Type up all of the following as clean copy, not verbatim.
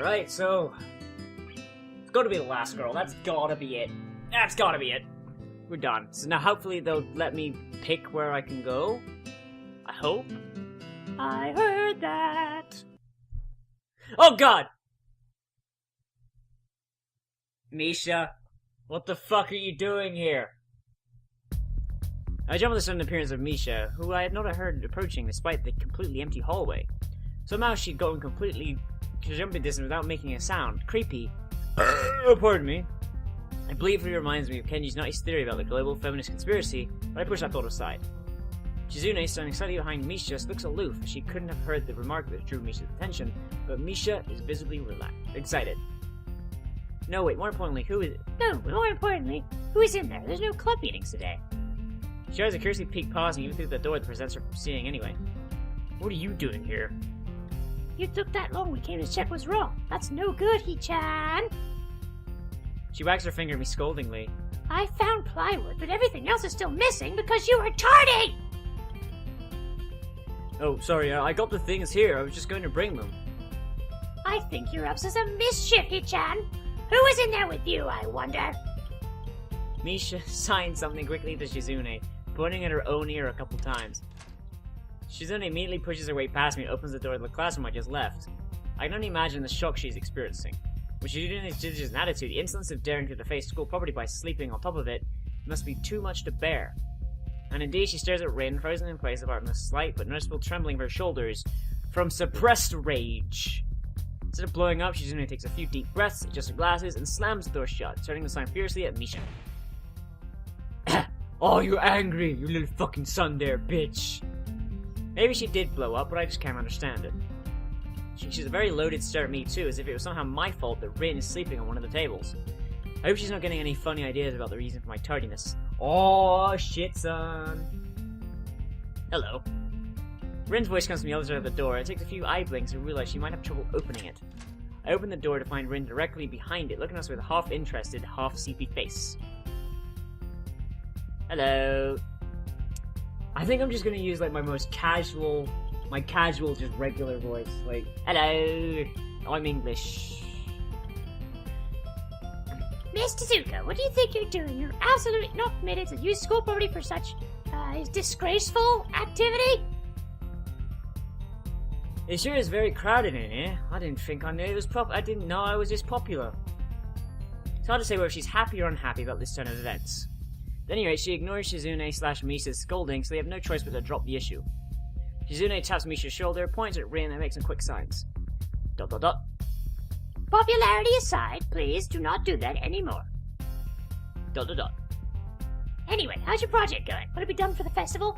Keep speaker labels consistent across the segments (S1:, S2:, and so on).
S1: Alright, so... It's gotta be the last girl. That's gotta be it. That's gotta be it. We're done. So now hopefully they'll let me pick where I can go. I hope. I heard that. Oh god! Misha, what the fuck are you doing here? I jump on the sudden appearance of Misha, who I had not heard approaching despite the completely empty hallway. Somehow she'd gotten completely jumping distance without making a sound. Creepy. Pardon me. I believe it reminds me of Kenji's nice theory about the global feminist conspiracy, but I push that thought aside. Chizune, standing slightly behind Misha, looks aloof. She couldn't have heard the remark that drew Misha's attention, but Misha is visibly excited. No, wait, more importantly, who is it?
S2: No, more importantly, who is in there? There's no club meetings today.
S1: She tries to curiously peek past and even through the door that prevents her from seeing anyway. What are you doing here?
S2: You took that long, we came to check what's wrong. That's no good, He-chan.
S1: She wags her finger at me scoldingly.
S2: I found plywood, but everything else is still missing because you were tardy!
S1: Oh, sorry, I got the things here. I was just going to bring them.
S2: I think you're up to some mischief, He-chan. Who was in there with you, I wonder?
S1: Misha signed something quickly to Shizune, pointing at her own ear a couple times. Shizune immediately pushes her way past me and opens the door to the classroom I just left. I can only imagine the shock she's experiencing. With Shizune's attitude, the insolence of daring to deface school property by sleeping on top of it must be too much to bear. And indeed, she stares at Rin, frozen in place apart from a slight but noticeable trembling of her shoulders from suppressed rage. Instead of blowing up, Shizune takes a few deep breaths, adjusts her glasses, and slams the door shut, turning to sign fiercely at Misha. Oh, you're angry, you little fucking tsundere, bitch. Maybe she did blow up, but I just can't understand it. She's a very loaded stare at me too, as if it was somehow my fault that Rin is sleeping on one of the tables. I hope she's not getting any funny ideas about the reason for my tardiness. Oh, shit, son. Hello. Rin's voice comes from the other side of the door. It takes a few eye blinks to realize she might have trouble opening it. I open the door to find Rin directly behind it, looking at us with a half-interested, half-sleepy face. Hello. I think I'm just gonna use like my casual, just regular voice. Like, hello, I'm English.
S2: Miss Tezuka, what do you think you're doing? You're absolutely not permitted to use school property for such, disgraceful activity?
S1: It sure is very crowded in here. I didn't think I knew it was I didn't know I was this popular. It's hard to say whether she's happy or unhappy about this turn of events. At any rate, she ignores Shizune/Misha's scolding, so they have no choice but to drop the issue. Shizune taps Misha's shoulder, points at Rin, and makes some quick signs. ...
S2: Popularity aside, please do not do that anymore. ... Anyway, how's your project going? Will it be done for the festival?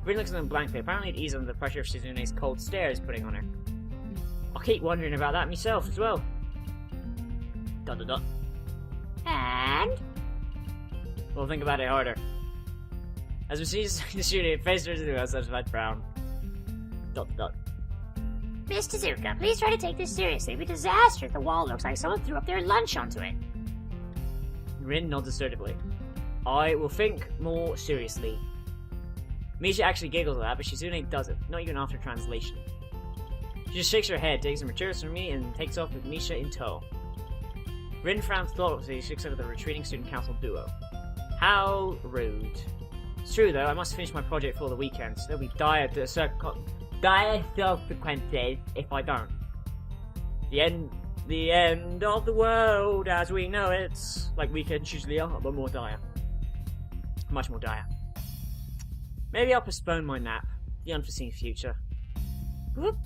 S1: Rin looks at them blankly, apparently to ease under the pressure of Shizune's cold stare is putting on her. I keep wondering about that myself as well. ...
S2: And?
S1: We'll think about it harder. As we see the shooting, face turns into a satisfied frown. ...
S2: Miss Tezuka, please try to take this seriously. It'd be a disaster if the wall looks like someone threw up their lunch onto it.
S1: Rin nods assertively. I will think more seriously. Misha actually giggles at that, but Shizune doesn't, not even after translation. She just shakes her head, takes some materials from me, and takes off with Misha in tow. Rin frowns thoughtfully as she looks over the retreating student council duo. How rude. It's true though, I must finish my project for the weekend, so there'll be dire consequences if I don't. The end of the world as we know it. Like weekends usually are, but more dire. Much more dire. Maybe I'll postpone my nap. The unforeseen future. Whoop.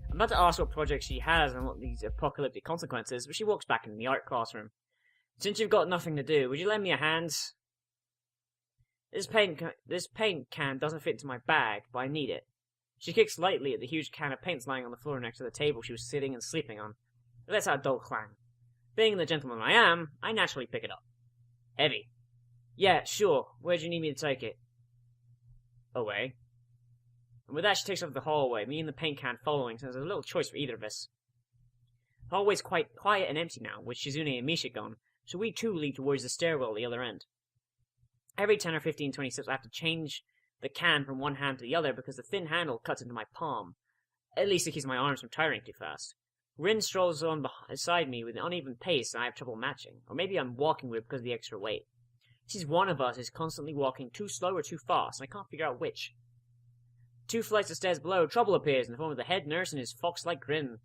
S1: I'm about to ask what project she has and what these apocalyptic consequences, but she walks back into the art classroom. Since you've got nothing to do, would you lend me a hand? This paint can doesn't fit into my bag, but I need it. She kicks lightly at the huge can of paints lying on the floor next to the table she was sitting and sleeping on. It lets out a dull clang. Being the gentleman I am, I naturally pick it up. Heavy. Yeah, sure. Where do you need me to take it? Away. And with that, she takes off the hallway, me and the paint can following, so there's a little choice for either of us. The hallway's quite quiet and empty now, with Shizune and Misha gone, so we too leap towards the stairwell at the other end. Every 10 or 15, 20 steps I have to change the can from one hand to the other because the thin handle cuts into my palm. At least it keeps my arms from tiring too fast. Rin strolls on beside me with an uneven pace and I have trouble matching. Or maybe I'm walking with because of the extra weight. She's one of us is constantly walking too slow or too fast, and I can't figure out which. 2 flights of stairs below, trouble appears in the form of the head nurse and his fox-like grin.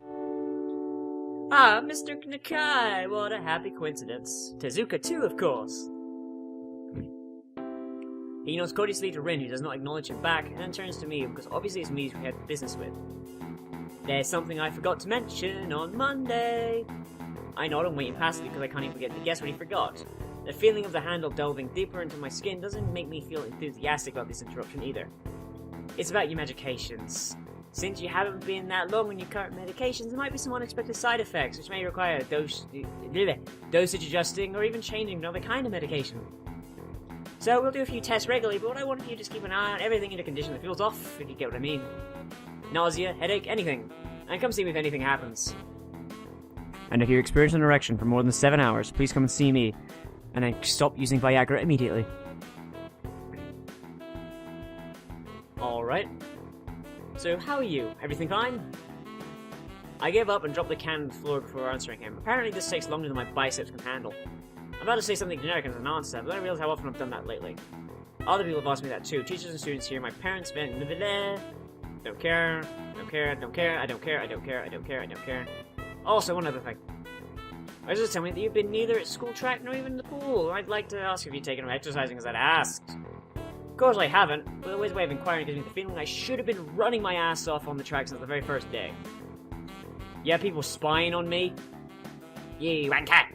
S1: Ah, Mr. Nakai, what a happy coincidence. Tezuka too, of course. He nods courteously to Rin, who does not acknowledge him back, and then turns to me, because obviously it's me we had business with. There's something I forgot to mention on Monday. I nod and wait impassively because I can't even begin to guess what he forgot. The feeling of the handle delving deeper into my skin doesn't make me feel enthusiastic about this interruption either. It's about your medications. Since you haven't been that long on your current medications, there might be some unexpected side effects, which may require dosage adjusting or even changing to another kind of medication. So we'll do a few tests regularly, but what I want you to just keep an eye on everything in a condition that feels off, if you get what I mean. Nausea, headache, anything. And come see me if anything happens. And if you experience an erection for more than 7 hours, please come and see me. And then stop using Viagra immediately. Alright. So, how are you? Everything fine? I gave up and dropped the can on the floor before answering him. Apparently this takes longer than my biceps can handle. I'm about to say something generic as an answer, but then I realized how often I've done that lately. Other people have asked me that too. Teachers and students here, my parents, don't care, don't care, I don't care, I don't care, I don't care, I don't care, I don't care. Also, one other thing. I was just telling me that you've been neither at school track nor even in the pool. I'd like to ask if you've taken up exercising as I'd asked. Of course I haven't, but the way of inquiring gives me the feeling I should have been running my ass off on the track since the very first day. Yeah, people spying on me? You wanker!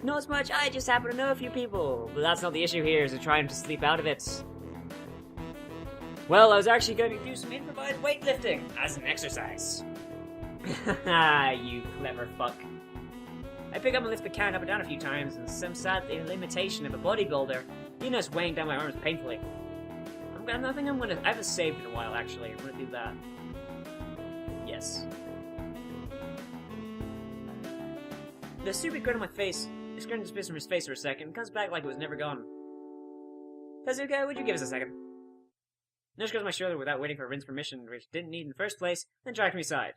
S1: Not as much, I just happen to know a few people. But that's not the issue here, is to try to sleep out of it. Well, I was actually going to do some improvised weightlifting as an exercise. Haha, you clever fuck. I pick up and lift the can up and down a few times, and some sad imitation of a bodybuilder, you know, it's weighing down my arms painfully. I haven't saved in a while, actually. I'm gonna do that. Yes. The stupid grin on my face, this grin disappears from his face for a second, and comes back like it was never gone. Tezuka, would you give us a second? Nurse goes my shoulder without waiting for Rin's permission, which didn't need in the first place, then dragged me aside.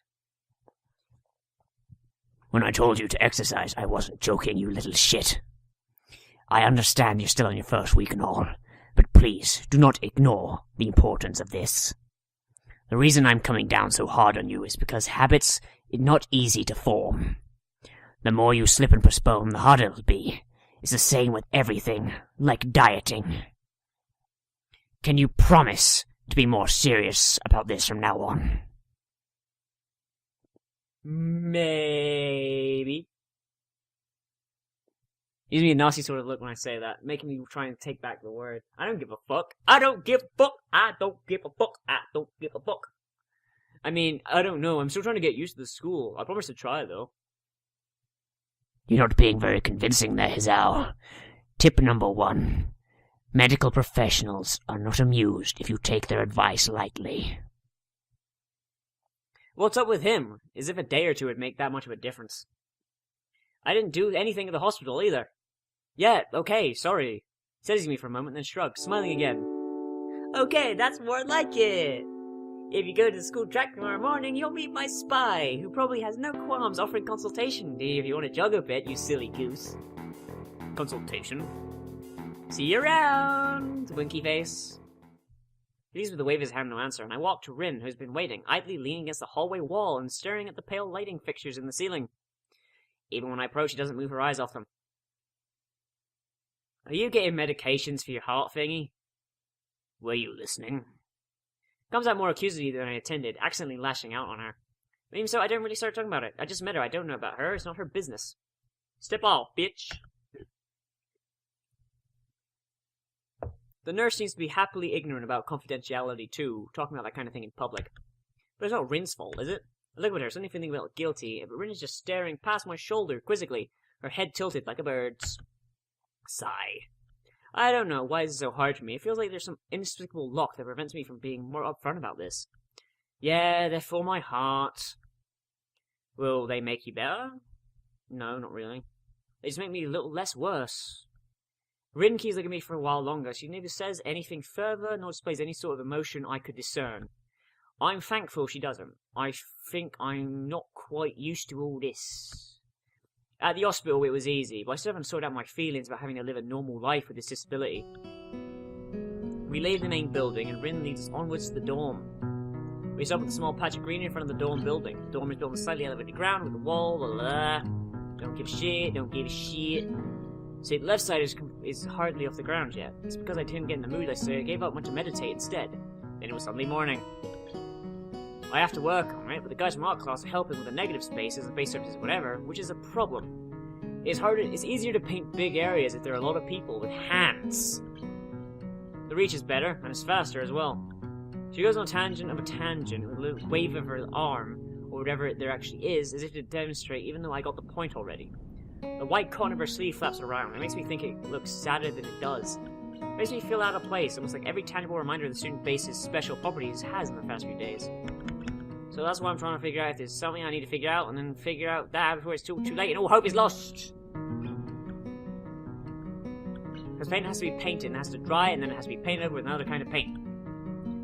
S3: When I told you to exercise, I wasn't joking, you little shit. I understand you're still on your first week and all, but please, do not ignore the importance of this. The reason I'm coming down so hard on you is because habits are not easy to form. The more you slip and postpone, the harder it'll be. It's the same with everything, like dieting. Can you promise to be more serious about this from now on?
S1: Maybe. He gives me a nasty sort of look when I say that, making me try and take back the word. I don't give a fuck. I don't give a fuck. I don't give a fuck. I don't give a fuck. I mean, I don't know. I'm still trying to get used to the school. I promise to try, though.
S3: You're not being very convincing there, Hisao. Tip number 1. Medical professionals are not amused if you take their advice lightly.
S1: What's up with him? As if a day or two would make that much of a difference. I didn't do anything at the hospital either. Yeah, okay, sorry. Steadies me for a moment, then shrugs, smiling again. Okay, that's more like it. If you go to the school track tomorrow morning, you'll meet my spy, who probably has no qualms offering consultation if you want to jog a bit, you silly goose. Consultation? See you around, winky face. Pleased with the wave of his hand, no answer, and I walk to Rin, who has been waiting, idly leaning against the hallway wall and staring at the pale lighting fixtures in the ceiling. Even when I approach, she doesn't move her eyes off them. Are you getting medications for your heart thingy?
S3: Were you listening?
S1: Comes out more accusatory than I intended, accidentally lashing out on her. But even so, I don't really start talking about it. I just met her, I don't know about her, it's not her business. Step off, bitch! The nurse seems to be happily ignorant about confidentiality too, talking about that kind of thing in public. But it's not Rin's fault, is it? I look at her, suddenly feeling a little guilty, but Rin is just staring past my shoulder quizzically, her head tilted like a bird's. Sigh. I don't know why this is so hard for me. It feels like there's some inexplicable lock that prevents me from being more upfront about this. Yeah, they're for my heart. Will they make you better? No, not really. They just make me a little less worse. Rin keeps looking at me for a while longer. She neither says anything further nor displays any sort of emotion I could discern. I'm thankful she doesn't. I think I'm not quite used to all this. At the hospital it was easy, but I still haven't sorted out my feelings about having to live a normal life with this disability. We leave the main building and Rin leads us onwards to the dorm. We stop at a small patch of greenery in front of the dorm building. The dorm is built on slightly elevated ground with a wall, Don't give a shit, don't give a shit. See, the left side is hardly off the ground yet. It's because I didn't get in the mood, I gave up, went to meditate instead. Then it was Sunday morning. I have to work, alright, but the guys from art class are helping with the negative spaces and base surfaces, whatever, which is a problem. It's easier to paint big areas if there are a lot of people with hands. The reach is better, and it's faster as well. She goes on a tangent of a tangent with a little wave of her arm, or whatever there actually is, as if to demonstrate, even though I got the point already. The white cotton of her sleeve flaps around. It makes me think it looks sadder than it does. It makes me feel out of place, almost like every tangible reminder of the student base's special properties has in the past few days. So that's what I'm trying to figure out. If there's something I need to figure out, and then figure out that before it's too late and all hope is lost. Because paint has to be painted, and it has to dry, and then it has to be painted over with another kind of paint.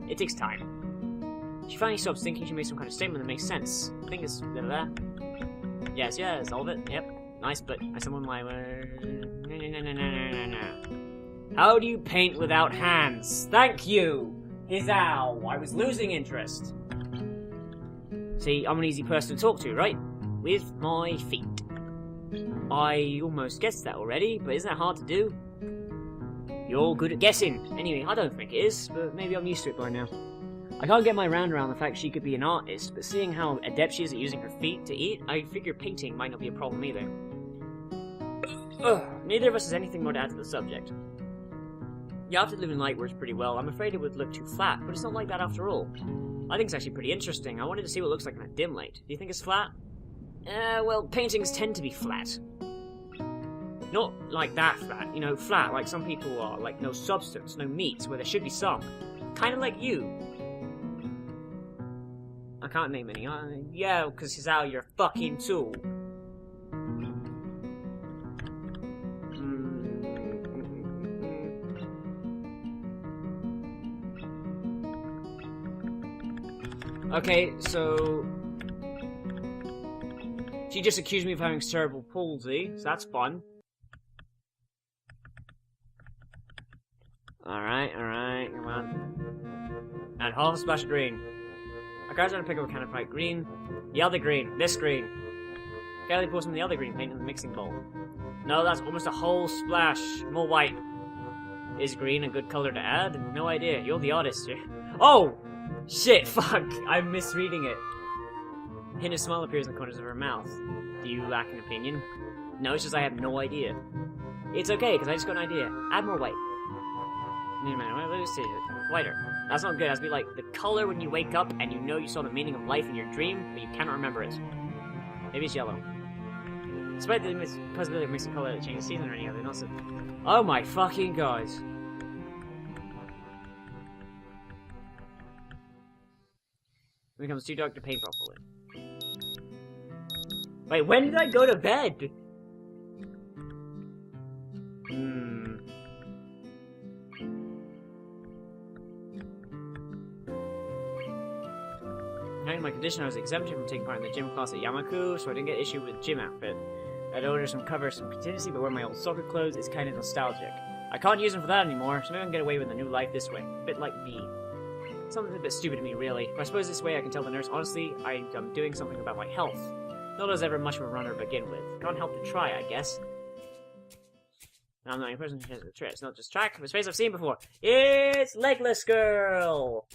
S1: It takes time. She finally stops thinking she made some kind of statement that makes sense. I think it's blah. Yes, all of it. Yep. Nice, but I stumbled my word. No. How do you paint without hands? Thank you! Hisao! I was losing interest. See, I'm an easy person to talk to, right? With my feet. I almost guessed that already, but isn't that hard to do? You're good at guessing. Anyway, I don't think it is, but maybe I'm used to it by now. I can't get my mind around the fact she could be an artist, but seeing how adept she is at using her feet to eat, I figure painting might not be a problem either. Neither of us has anything more to add to the subject. You have to live in light works pretty well. I'm afraid it would look too flat, but it's not like that after all. I think it's actually pretty interesting. I wanted to see what it looks like in a dim light. Do you think it's flat? Well, paintings tend to be flat. Not like that flat, you know, flat like some people are, like no substance, no meat, where there should be some. Kinda like you. I can't name any. Yeah, because Hisao, you're a fucking tool. Okay, so... She just accused me of having cerebral palsy, so that's fun. Alright, come on. And half a splash of green. I gotta try to pick up a can of bright green. The other green. This green. Kelly pour some of the other green paint in the mixing bowl. No, that's almost a whole splash. More white. Is green a good color to add? No idea. You're the artist here. Oh! Shit, fuck! I'm misreading it. A hint of smile appears in the corners of her mouth. Do you lack an opinion? No, it's just I have no idea. It's okay, because I just got an idea. Add more white. Wait a minute, let me see. Whiter. That's not good. It has to be like the color when you wake up and you know you saw the meaning of life in your dream, but you cannot remember it. Maybe it's yellow. Despite the possibility of mixing color that changes season or any other nonsense. Oh my fucking god. It becomes too dark to paint properly. Wait, when did I go to bed? Knowing my condition, I was exempted from taking part in the gym class at Yamaku, so I didn't get issued with gym outfit. I'd order some cover, some contingency, but wear my old soccer clothes is kind of nostalgic. I can't use them for that anymore, so maybe I can get away with a new life this way. A bit like me. Something a bit stupid to me, really. But I suppose this way I can tell the nurse, honestly, I'm doing something about my health. Not that I was ever much of a runner to begin with. Can't help to try, I guess. And I'm not a person who has the trick. It's not just track, but it's a face I've seen before. It's Legless Girl!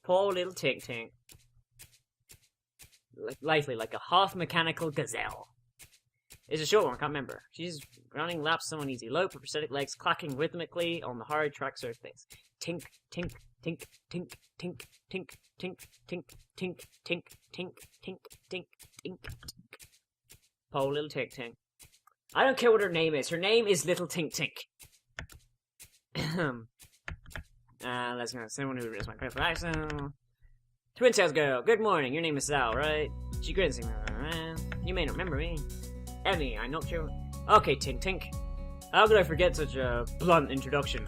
S1: Poor little Tink Tink. Lively, like a half-mechanical gazelle. It's a short one, I can't remember. She's running laps on an easy lope, her prosthetic legs clacking rhythmically on the hard track surface. Tink, tink, tink, tink, tink, tink, tink, tink, tink, tink, tink, tink, tink, tink. Poor little Tink Tink. I don't care what her name is. Her name is Little Tink Tink. Let's go. Someone who is my favorite accent. Twin Tails Girl, good morning. Your name is Sal, right? She grins. You may not remember me. Emmy, I knocked you. Okay, Tink Tink. How could I forget such a blunt introduction?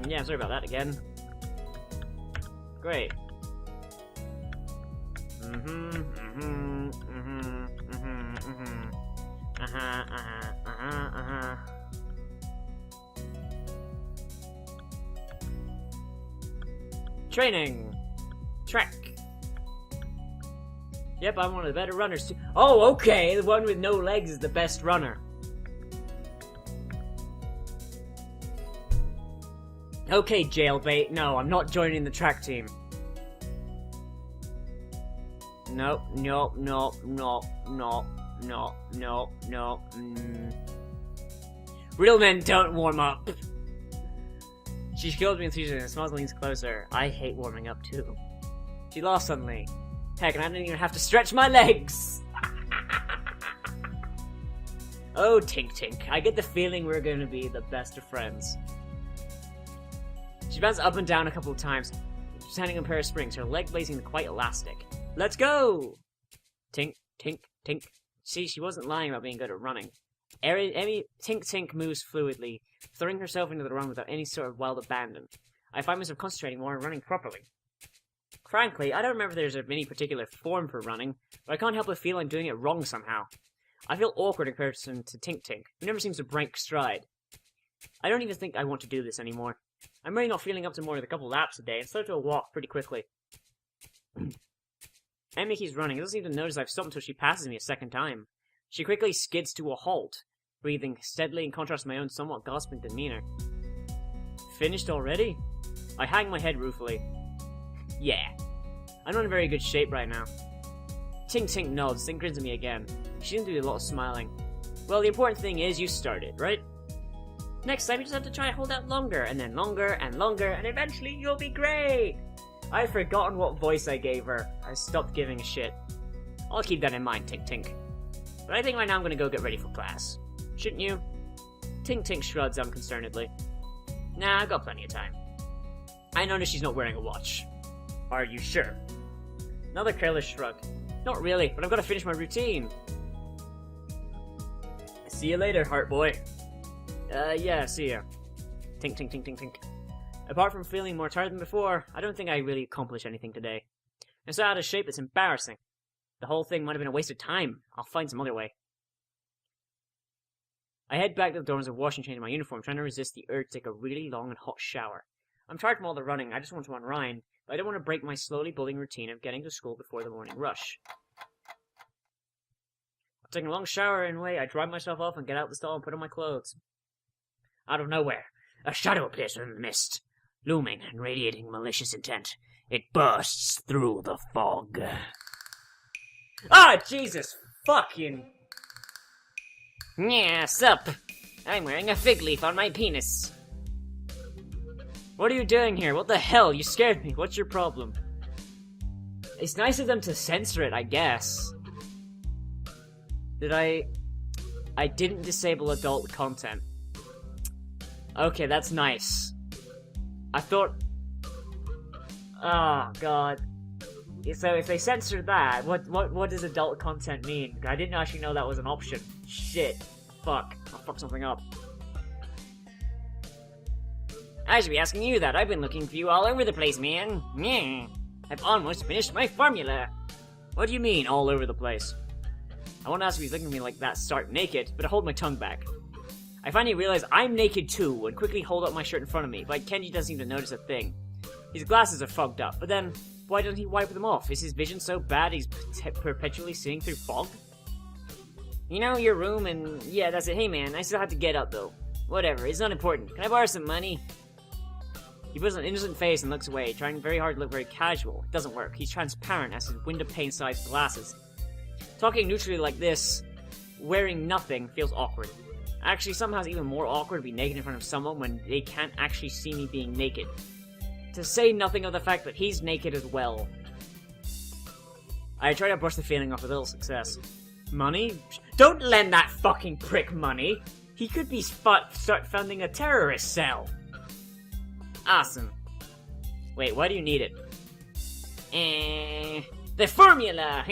S1: Yeah, sorry about that again. Great. Training! Track! Yep, I'm one of the better runners too. Oh, okay! The one with no legs is the best runner. Okay, jailbait. No, I'm not joining the track team. Nope, nope, nope, nope, nope, nope, nope, nope. Real men don't warm up. She kills me enthusiasm and smiles and leans closer. I hate warming up too. She laughs suddenly. Heck, and I didn't even have to stretch my legs! Oh, Tink Tink. I get the feeling we're gonna be the best of friends. She bounces up and down a couple of times, standing on a pair of springs, her leg blazing quite elastic. Let's go! Tink, Tink, Tink. See, she wasn't lying about being good at running. Tink Tink moves fluidly, throwing herself into the run without any sort of wild abandon. I find myself concentrating more on running properly. Frankly, I don't remember if there's any particular form for running, but I can't help but feel I'm doing it wrong somehow. I feel awkward in comparison to Tink Tink, who never seems to break stride. I don't even think I want to do this anymore. I'm really not feeling up to more than a couple laps a day, and start to walk pretty quickly. Emmy keeps running, and doesn't even notice I've stopped until she passes me a second time. She quickly skids to a halt, breathing steadily in contrast to my own somewhat gasping demeanor. Finished already? I hang my head ruefully. Yeah. I'm not in very good shape right now. Tink Tink nods, then grins at me again. She didn't do a lot of smiling. Well, the important thing is you started, right? Next time you just have to try to hold out longer, and then longer, and eventually you'll be great! I've forgotten what voice I gave her. I stopped giving a shit. I'll keep that in mind, Tink Tink. But I think right now I'm gonna go get ready for class. Shouldn't you? Tink Tink shrugs unconcernedly. Nah, I've got plenty of time. I notice she's not wearing a watch. Are you sure? Another careless shrug. Not really, but I've got to finish my routine. See you later, heart boy. Yeah, see ya. Tink, tink, tink, tink, tink. Apart from feeling more tired than before, I don't think I really accomplished anything today. I'm so out of shape it's embarrassing. The whole thing might have been a waste of time. I'll find some other way. I head back to the dorms and wash and change my uniform, trying to resist the urge to take a really long and hot shower. I'm tired from all the running, I just want to unwind, but I don't want to break my slowly building routine of getting to school before the morning rush. After taking a long shower anyway, I dry myself off and get out the stall and put on my clothes. Out of nowhere, a shadow appears from the mist, looming and radiating malicious intent. It bursts through the fog. Ah, Jesus fucking... Yeah, sup? I'm wearing a fig leaf on my penis. What are you doing here? What the hell? You scared me. What's your problem? It's nice of them to censor it, I guess. I didn't disable adult content. Okay, that's nice. I thought... Oh, God. So if they censor that, what does adult content mean? I didn't actually know that was an option. Shit. Fuck. I'll fuck something up. I should be asking you that. I've been looking for you all over the place, man. Yeah. I've almost finished my formula. What do you mean, all over the place? I want to ask if he's looking at me like that stark naked, but I hold my tongue back. I finally realize I'm naked too, and quickly hold up my shirt in front of me, but Kenji doesn't seem to notice a thing. His glasses are fogged up, but then, why doesn't he wipe them off? Is his vision so bad he's perpetually seeing through fog? You know, your room, and yeah, that's it. Hey man, I still have to get up though. Whatever, it's not important. Can I borrow some money? He puts an innocent face and looks away, trying very hard to look very casual. It doesn't work. He's transparent as his window pane-sized glasses. Talking neutrally like this, wearing nothing, feels awkward. Actually, somehow it's even more awkward to be naked in front of someone when they can't actually see me being naked. To say nothing of the fact that he's naked as well. I try to brush the feeling off with little success. Money? Don't lend that fucking prick money! He could be start funding a terrorist cell! Awesome. Wait, why do you need it? The formula!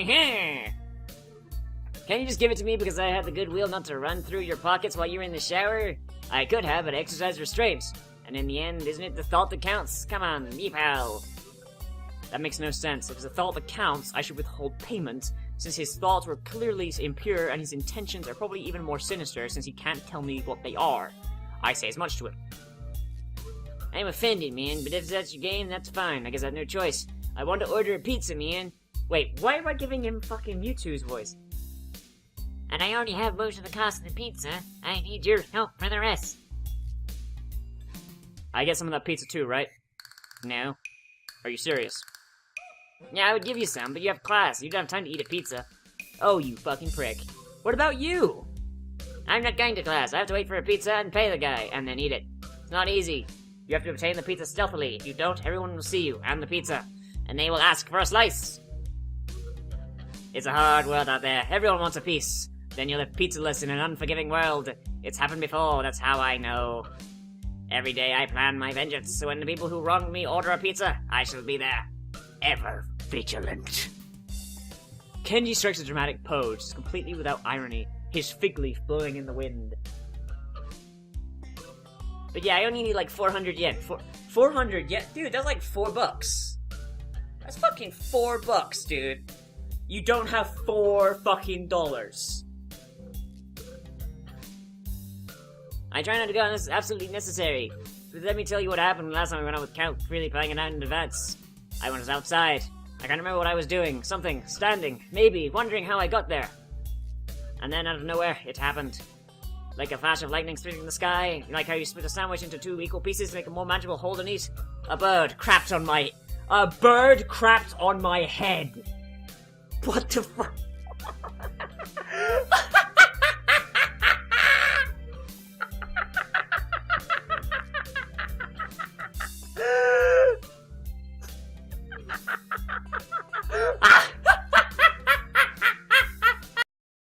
S1: Can you just give it to me because I had the goodwill not to run through your pockets while you were in the shower? I could have, but I exercised restraint. And in the end, isn't it the thought that counts? Come on, me pal. That makes no sense. If it's a thought that counts, I should withhold payment, since his thoughts were clearly impure and his intentions are probably even more sinister since he can't tell me what they are. I say as much to him. I'm offended, man, but if that's your game, that's fine. I guess I have no choice. I want to order a pizza, man. Wait, why am I giving him fucking Mewtwo's voice?
S2: And I already have most of the cost of the pizza. I need your help for the rest.
S1: I get some of that pizza too, right? No? Are you serious? Yeah, I would give you some, but you have class. You don't have time to eat a pizza. Oh, you fucking prick. What about you?
S2: I'm not going to class. I have to wait for a pizza and pay the guy, and then eat it.
S1: It's not easy. You have to obtain the pizza stealthily. If you don't, everyone will see you and the pizza, and they will ask for a slice. It's a hard world out there. Everyone wants a piece. Then you'll live pizzaless in an unforgiving world. It's happened before, that's how I know. Every day I plan my vengeance, so when the people who wronged me order a pizza, I shall be there. Ever vigilant. Kenji strikes a dramatic pose, completely without irony, his fig leaf blowing in the wind. But yeah, I only need like 400 yen. 400 yen? Dude, that's like $4. That's fucking $4, dude. You don't have $4 fucking dollars. I try not to go unless it's absolutely necessary. But let me tell you what happened last time I went out with Count, really playing it out in advance. I was outside. I can't remember what I was doing. Something. Standing. Maybe. Wondering how I got there. And then out of nowhere, it happened. Like a flash of lightning splitting the sky. Like how you split a sandwich into 2 equal pieces to make a more manageable hold and eat. A bird crapped on my... A bird crapped on my head. What the fuck?